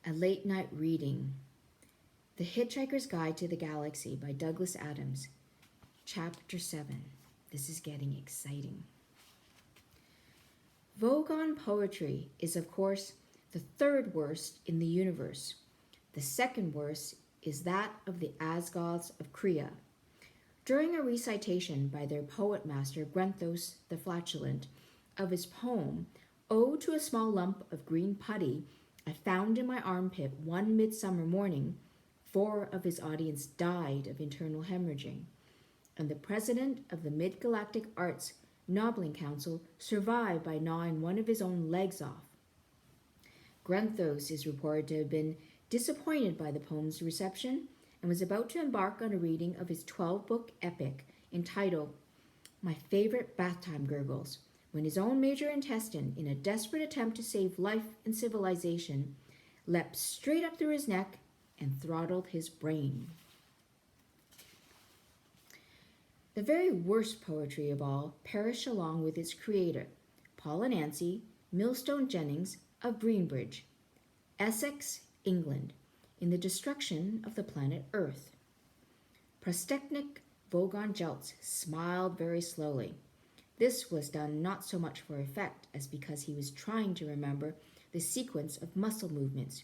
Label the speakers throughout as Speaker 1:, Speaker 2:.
Speaker 1: A Late Night Reading. The Hitchhiker's Guide to the Galaxy by Douglas Adams. Chapter 7. This is getting exciting. Vogon poetry is, of course, the third worst in the universe. The second worst is that of the Asgoths of Krea. During a recitation by their poet master Grenthos the Flatulent of his poem, Ode to a Small Lump of Green Putty, I found in my armpit one midsummer morning, 4 of his audience died of internal hemorrhaging, and the president of the Mid-Galactic Arts Nobbling Council survived by gnawing one of his own legs off. Grenthos is reported to have been disappointed by the poem's reception and was about to embark on a reading of his 12-book epic entitled My Favorite Bathtime Gurgles, when his own major intestine, in a desperate attempt to save life and civilization, leapt straight up through his neck and throttled his brain. The very worst poetry of all perished along with its creator, Paul and Nancy Millstone Jennings of Greenbridge, Essex, England, in the destruction of the planet Earth. Prostechnik Vogon Jeltz smiled very slowly. This was done not so much for effect as because he was trying to remember the sequence of muscle movements.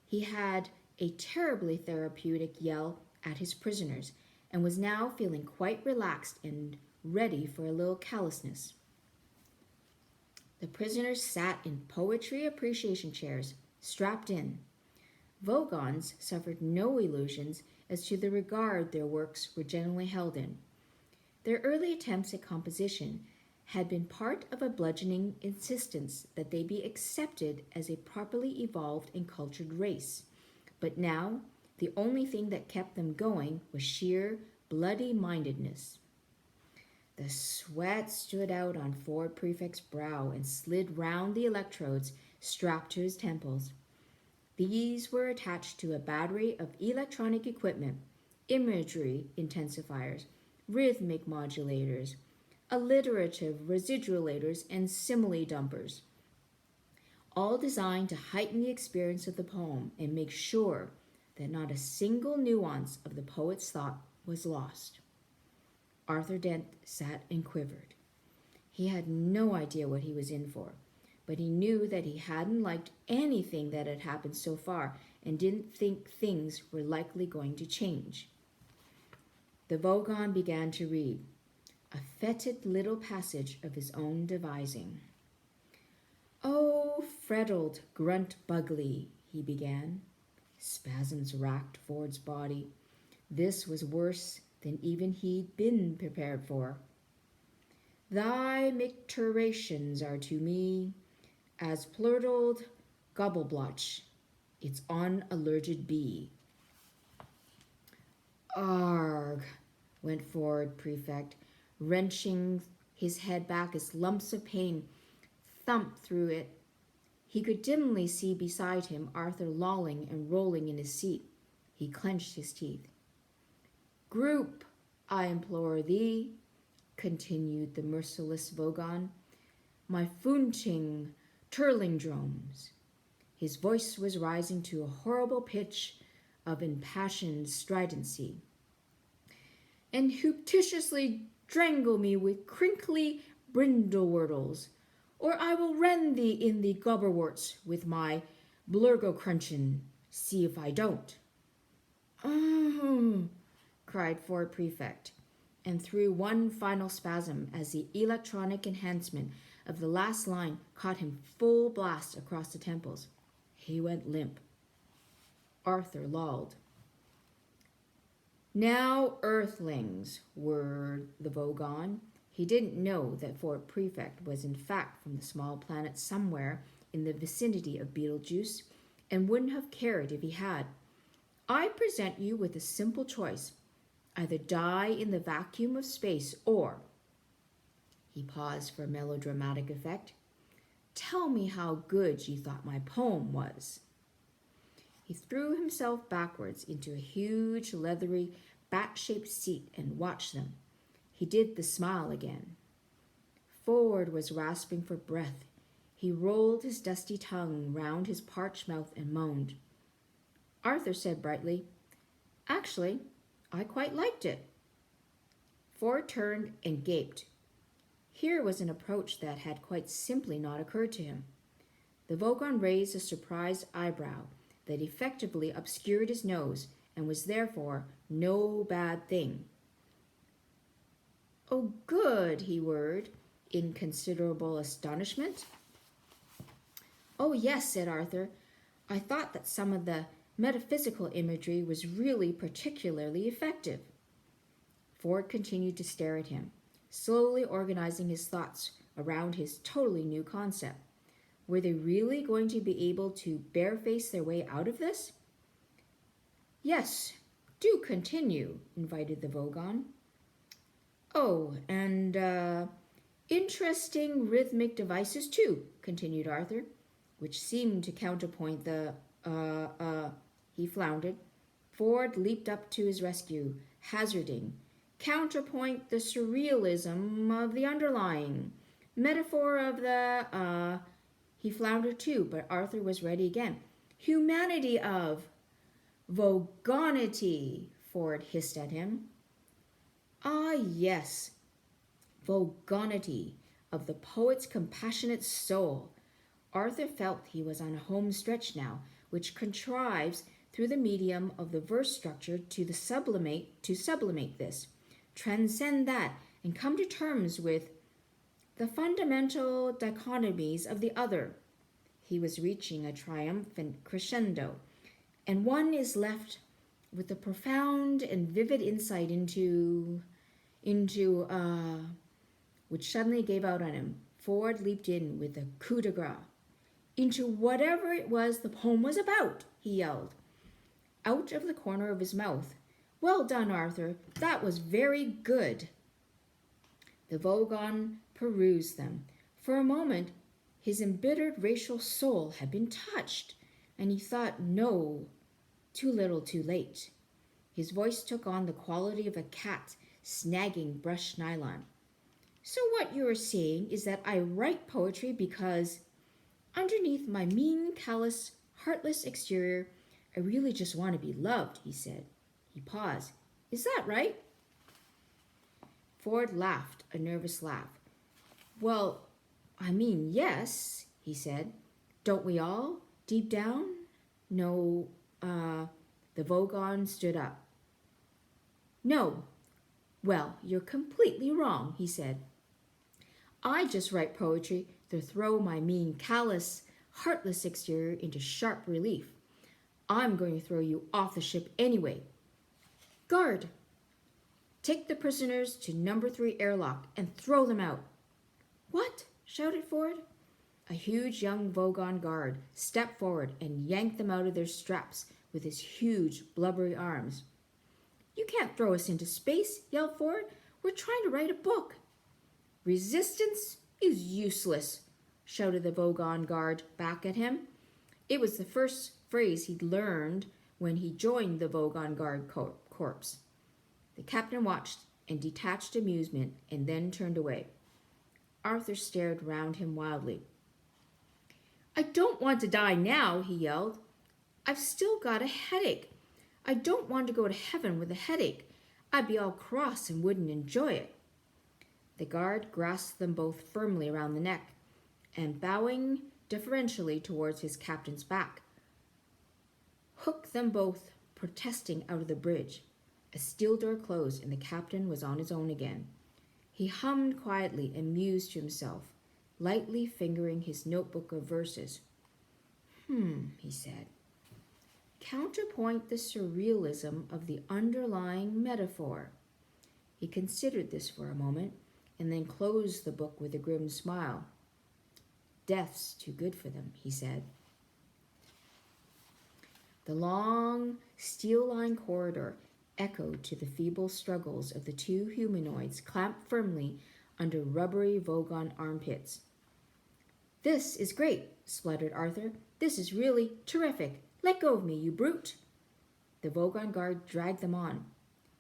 Speaker 1: He had a terribly therapeutic yell at his prisoners and was now feeling quite relaxed and ready for a little callousness. The prisoners sat in poetry appreciation chairs, strapped in. Vogons suffered no illusions as to the regard their works were generally held in. Their early attempts at composition had been part of a bludgeoning insistence that they be accepted as a properly evolved and cultured race. But now, the only thing that kept them going was sheer bloody-mindedness. The sweat stood out on Ford Prefect's brow and slid round the electrodes strapped to his temples. These were attached to a battery of electronic equipment, imagery intensifiers, rhythmic modulators, alliterative residulators, and simile dumpers, all designed to heighten the experience of the poem and make sure that not a single nuance of the poet's thought was lost. Arthur Dent sat and quivered. He had no idea what he was in for, but he knew that he hadn't liked anything that had happened so far and didn't think things were likely going to change. The Vogon began to read, a fetid little passage of his own devising. "Oh, Freddled Grunt Bugly," he began. Spasms racked Ford's body. This was worse than even he'd been prepared for. "Thy micturations are to me as plurtled gobbleblotch, its unallerged bee." "Arg," went Ford Prefect, wrenching his head back as lumps of pain thumped through it. He could dimly see beside him Arthur lolling and rolling in his seat. He clenched his teeth. "Group, I implore thee," continued the merciless Vogon, "my funting turlingdromes." His voice was rising to a horrible pitch of impassioned stridency. "And hooptitiously strangle me with crinkly brindlewhortles, or I will rend thee in the gobberworts with my blurgocrunchin. See if I don't." Cried Ford Prefect, and threw one final spasm as the electronic enhancement of the last line caught him full blast across the temples. He went limp. Arthur lolled. "Now, Earthlings," whirred the Vogon. He didn't know that Fort Prefect was in fact from the small planet somewhere in the vicinity of Betelgeuse, and wouldn't have cared if he had. "I present you with a simple choice. Either die in the vacuum of space, or—" He paused for melodramatic effect. "Tell me how good you thought my poem was." He threw himself backwards into a huge, leathery, bat-shaped seat and watched them. He did the smile again. Ford was rasping for breath. He rolled his dusty tongue round his parched mouth and moaned. Arthur said brightly, "Actually, I quite liked it." Ford turned and gaped. Here was an approach that had quite simply not occurred to him. The Vogon raised a surprised eyebrow that effectively obscured his nose and was therefore no bad thing. "Oh, good," he whirred, in considerable astonishment. "Oh, yes," said Arthur. "I thought that some of the metaphysical imagery was really particularly effective." Ford continued to stare at him, slowly organizing his thoughts around his totally new concept. Were they really going to be able to bareface their way out of this? "Yes, do continue," invited the Vogon. "Oh, and interesting rhythmic devices too," continued Arthur, which seemed to counterpoint the he floundered. Ford leaped up to his rescue, hazarding, "Counterpoint the surrealism of the underlying metaphor of the he floundered too, but Arthur was ready again. "Humanity of Vogonity," Ford hissed at him. "Ah, yes, Vogonity of the poet's compassionate soul." Arthur felt he was on a home stretch now, which contrives through the medium of the verse structure to sublimate this, transcend that, and come to terms with the fundamental dichotomies of the other. He was reaching a triumphant crescendo, and one is left with a profound and vivid insight into which suddenly gave out on him. Ford leaped in with a coup de grace. "Into whatever it was the poem was about," he yelled, out of the corner of his mouth. "Well done, Arthur. That was very good." The Vogon perused them. For a moment, his embittered racial soul had been touched, and he thought, no, too little too late. His voice took on the quality of a cat snagging brushed nylon. "So what you are saying is that I write poetry because, underneath my mean, callous, heartless exterior, I really just want to be loved," he said. He paused. "Is that right?" Ford laughed, a nervous laugh. "Well, I mean, yes," he said. "Don't we all, deep down? No, the Vogon stood up. "No. Well, you're completely wrong," he said. "I just write poetry to throw my mean, callous, heartless exterior into sharp relief. I'm going to throw you off the ship anyway. Guard! Take the prisoners to number 3 airlock and throw them out." "What?" shouted Ford. A huge young Vogon guard stepped forward and yanked them out of their straps with his huge, blubbery arms. "You can't throw us into space," yelled Ford. "We're trying to write a book." "Resistance is useless," shouted the Vogon guard back at him. It was the first phrase he'd learned when he joined the Vogon guard corps. The captain watched in detached amusement and then turned away. Arthur stared round him wildly. "I don't want to die now," he yelled. "I've still got a headache. I don't want to go to heaven with a headache. I'd be all cross and wouldn't enjoy it." The guard grasped them both firmly around the neck and, bowing deferentially towards his captain's back, hooked them both protesting out of the bridge. A steel door closed and the captain was on his own again. He hummed quietly and mused to himself, lightly fingering his notebook of verses. He said. "Counterpoint the surrealism of the underlying metaphor." He considered this for a moment and then closed the book with a grim smile. "Death's too good for them," he said. The long, steel-lined corridor echoed to the feeble struggles of the 2 humanoids clamped firmly under rubbery Vogon armpits. "This is great," spluttered Arthur. "This is really terrific. Let go of me, you brute." The Vogon guard dragged them on.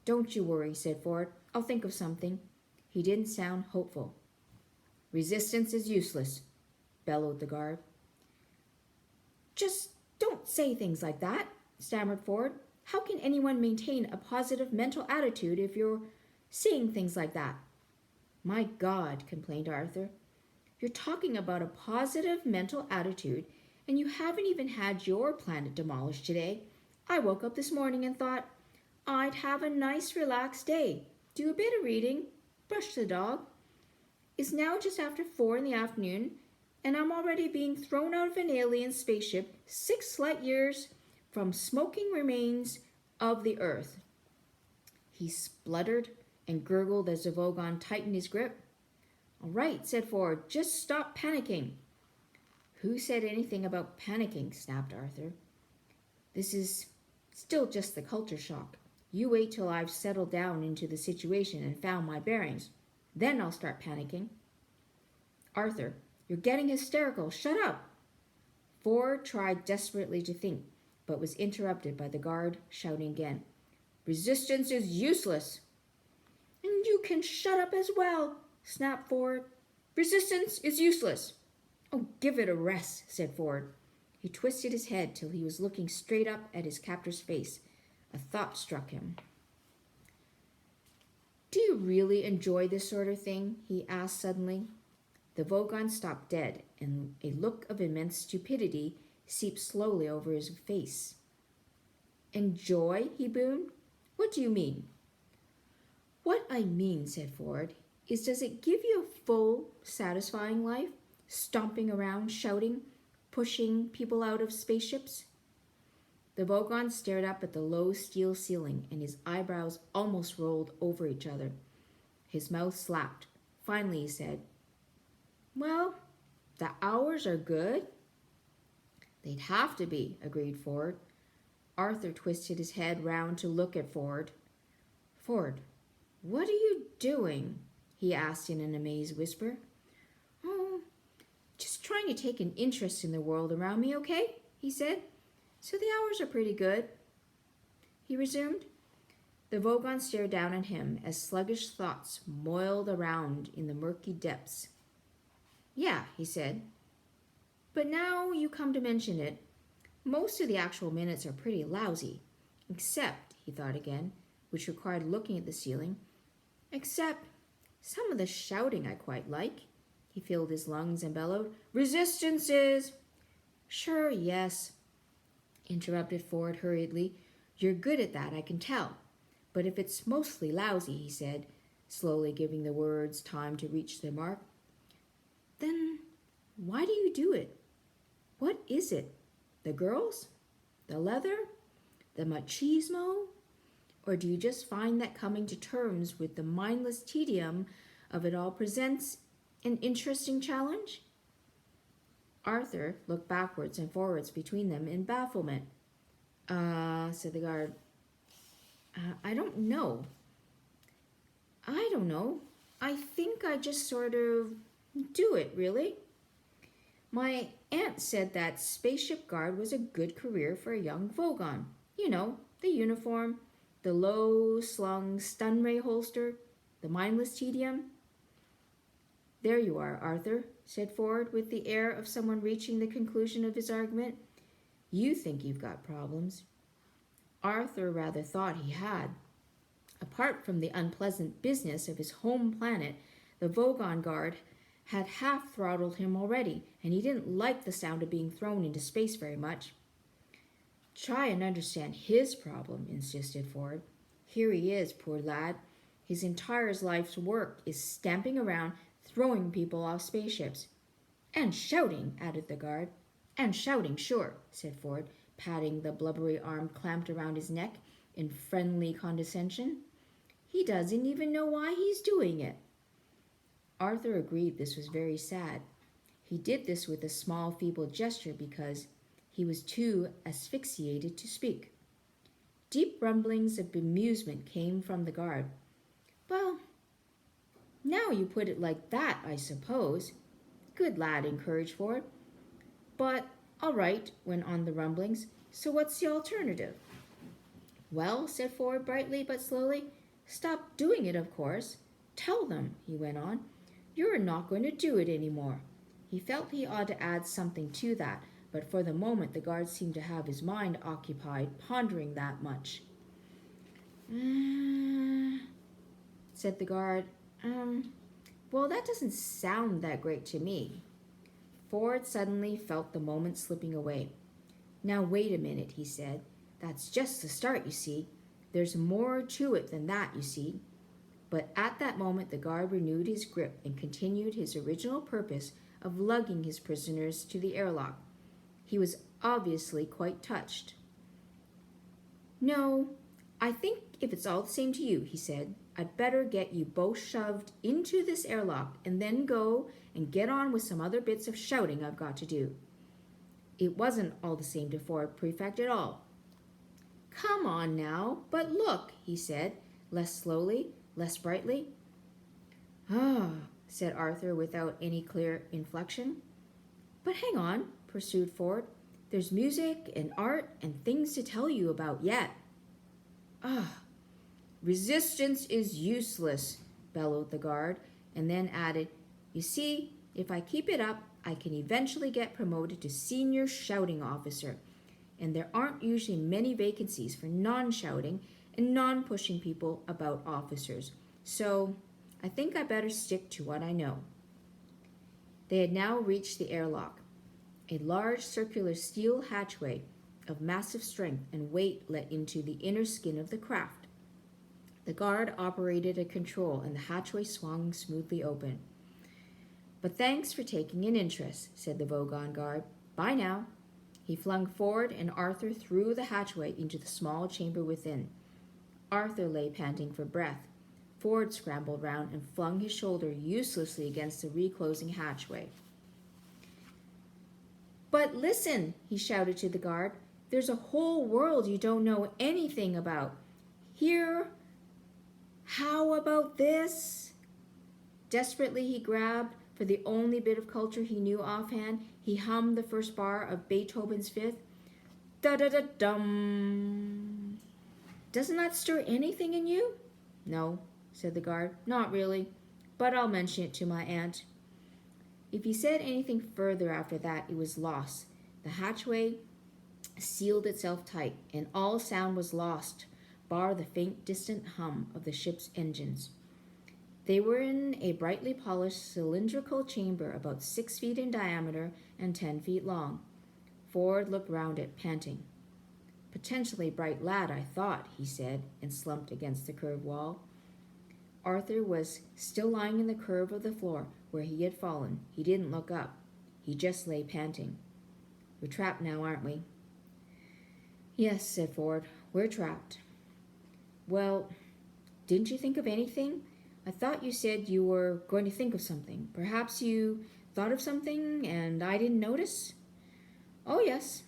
Speaker 1: "Don't you worry," said Ford. "I'll think of something." He didn't sound hopeful. "Resistance is useless." bellowed the guard. Just don't say things like that, stammered Ford. How can anyone maintain a positive mental attitude if you're saying things like that? My God, complained Arthur. You're talking about a positive mental attitude, and you haven't even had your planet demolished today. I woke up this morning and thought I'd have a nice relaxed day, do a bit of reading, brush the dog. It's now just after 4 in the afternoon, and I'm already being thrown out of an alien spaceship 6 light years from smoking remains of the Earth. He spluttered and gurgled as the Vogon tightened his grip. All right, said Ford, just stop panicking. Who said anything about panicking? Snapped Arthur. This is still just the culture shock. You wait till I've settled down into the situation and found my bearings. Then I'll start panicking. Arthur, you're getting hysterical. Shut up. Ford tried desperately to think, but was interrupted by the guard shouting again. Resistance is useless. And you can shut up as well, snapped Ford. Resistance is useless. Oh, give it a rest, said Ford. He twisted his head till he was looking straight up at his captor's face. A thought struck him. Do you really enjoy this sort of thing? He asked suddenly. The Vogon stopped dead, and a look of immense stupidity seeped slowly over his face. Enjoy? He boomed. What do you mean? What I mean, said Ford, is does it give you a full, satisfying life? Stomping around, shouting, pushing people out of spaceships? The Vogon stared up at the low steel ceiling, and his eyebrows almost rolled over each other. His mouth slapped. Finally he said, Well, the hours are good. They'd have to be, agreed Ford. Arthur twisted his head round to look at Ford. Ford, what are you doing? He asked in an amazed whisper. Oh, just trying to take an interest in the world around me, okay? He said. So the hours are pretty good. He resumed. The Vogon stared down at him as sluggish thoughts moiled around in the murky depths. Yeah, he said. But now you come to mention it, most of the actual minutes are pretty lousy. Except, he thought again, which required looking at the ceiling, except some of the shouting I quite like. He filled his lungs and bellowed, Resistances! Sure, yes, interrupted Ford hurriedly. You're good at that, I can tell. But if it's mostly lousy, he said, slowly giving the words time to reach their mark, then why do you do it? What is it? The girls? The leather? The machismo? Or do you just find that coming to terms with the mindless tedium of it all presents an interesting challenge? Arthur looked backwards and forwards between them in bafflement. Said the guard. I don't know. I think I just sort of do it, really. My aunt said that spaceship guard was a good career for a young Vogon. You know, the uniform, the low-slung stun ray holster, the mindless tedium. There you are, Arthur, said Ford with the air of someone reaching the conclusion of his argument. You think you've got problems. Arthur rather thought he had. Apart from the unpleasant business of his home planet, the Vogon guard had half-throttled him already, and he didn't like the sound of being thrown into space very much. Try and understand his problem, insisted Ford. Here he is, poor lad. His entire life's work is stamping around, throwing people off spaceships. And shouting, added the guard. And shouting, sure, said Ford, patting the blubbery arm clamped around his neck in friendly condescension. He doesn't even know why he's doing it. Arthur agreed this was very sad. He did this with a small, feeble gesture because he was too asphyxiated to speak. Deep rumblings of bemusement came from the guard. Well, now you put it like that, I suppose. Good lad, encouraged Ford. But, all right, went on the rumblings. So what's the alternative? Well, said Ford brightly but slowly, stop doing it, of course. Tell them, he went on, you're not going to do it any more. He felt he ought to add something to that, but for the moment the guard seemed to have his mind occupied pondering that much. Said the guard. Well, that doesn't sound that great to me. Ford suddenly felt the moment slipping away. Now wait a minute, he said. That's just the start, you see. There's more to it than that, you see. But at that moment the guard renewed his grip and continued his original purpose of lugging his prisoners to the airlock. He was obviously quite touched. No, I think if it's all the same to you, he said, I'd better get you both shoved into this airlock and then go and get on with some other bits of shouting I've got to do. It wasn't all the same to Ford Prefect at all. Come on now, but look, he said, less slowly, less brightly. Ah, said Arthur without any clear inflection. But hang on, pursued Ford. There's music and art and things to tell you about yet. Ah, resistance is useless, bellowed the guard, and then added, You see, if I keep it up, I can eventually get promoted to senior shouting officer, and there aren't usually many vacancies for non-shouting and non-pushing people about officers, so I think I better stick to what I know. They had now reached the airlock. A large circular steel hatchway of massive strength and weight let into the inner skin of the craft. The guard operated a control and the hatchway swung smoothly open. But thanks for taking an interest, said the Vogon guard. Bye now. He flung Ford and Arthur through the hatchway into the small chamber within. Arthur lay panting for breath. Ford scrambled round and flung his shoulder uselessly against the reclosing hatchway. But listen, he shouted to the guard. There's a whole world you don't know anything about. Here, how about this? Desperately he grabbed for the only bit of culture he knew offhand. He hummed the first bar of Beethoven's Fifth. Da-da-da-dum. Doesn't that stir anything in you? No, said the guard. Not really, but I'll mention it to my aunt. If he said anything further after that, it was lost. The hatchway sealed itself tight, and all sound was lost, bar the faint distant hum of the ship's engines. They were in a brightly polished cylindrical chamber about 6 feet in diameter and 10 feet long. Ford looked round it, panting. Potentially bright lad, I thought, he said, and slumped against the curved wall. Arthur was still lying in the curve of the floor where he had fallen. He didn't look up. He just lay panting. We're trapped now, aren't we? Yes, said Ford. We're trapped. Well, didn't you think of anything? I thought you said you were going to think of something. Perhaps you thought of something and I didn't notice? Oh, yes.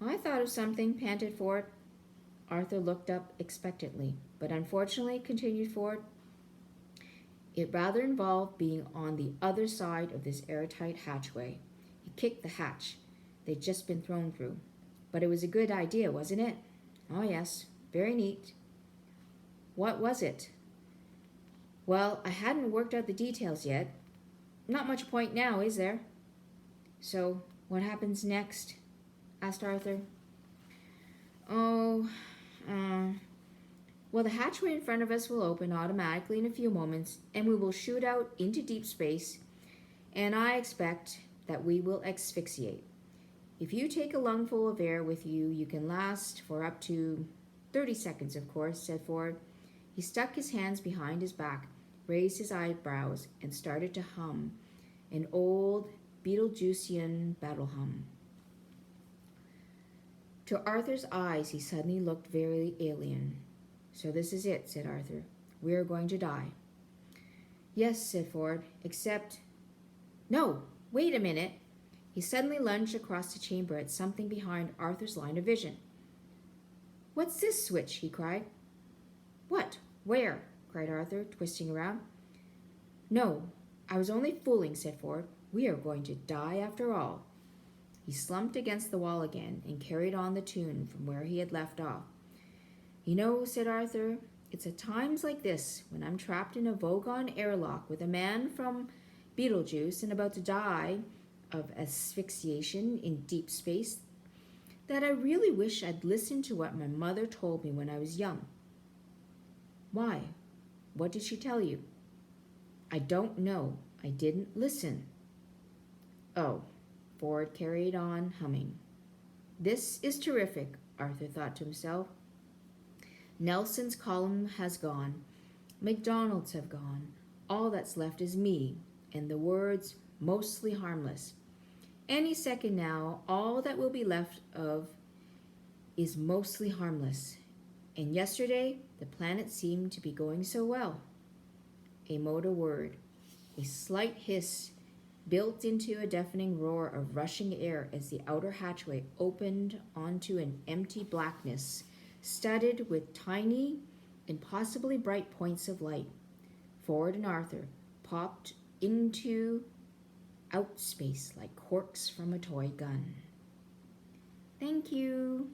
Speaker 1: I thought of something, panted Ford. Arthur looked up expectantly. But unfortunately, continued Ford, it rather involved being on the other side of this airtight hatchway. He kicked the hatch they'd just been thrown through. But it was a good idea, wasn't it? Oh, yes. Very neat. What was it? Well, I hadn't worked out the details yet. Not much point now, is there? So, what happens next? Asked Arthur. Well, the hatchway in front of us will open automatically in a few moments, and we will shoot out into deep space, and I expect that we will asphyxiate. If you take a lungful of air with you, you can last for up to 30 seconds, of course, said Ford. He stuck his hands behind his back, raised his eyebrows, and started to hum, an old Beetlejuicean battle hum. To Arthur's eyes, he suddenly looked very alien. So this is it, said Arthur. We are going to die. Yes, said Ford, except... No, wait a minute. He suddenly lunged across the chamber at something behind Arthur's line of vision. What's this switch? He cried. What? Where? Cried Arthur, twisting around. No, I was only fooling, said Ford. We are going to die after all. He slumped against the wall again and carried on the tune from where he had left off. You know, said Arthur, it's at times like this, when I'm trapped in a Vogon airlock with a man from Beetlejuice and about to die, of asphyxiation in deep space that I really wish I'd listened to what my mother told me when I was young. Why? What did she tell you? I don't know. I didn't listen. Oh, Ford carried on humming. This is terrific, Arthur thought to himself. Nelson's column has gone. McDonald's have gone. All that's left is me, and the words mostly harmless. Any second now, all that will be left of is mostly harmless. And yesterday, the planet seemed to be going so well. A motor whirred. A slight hiss built into a deafening roar of rushing air as the outer hatchway opened onto an empty blackness, studded with tiny, impossibly bright points of light. Ford and Arthur popped into outspace like corks from a toy gun. Thank you.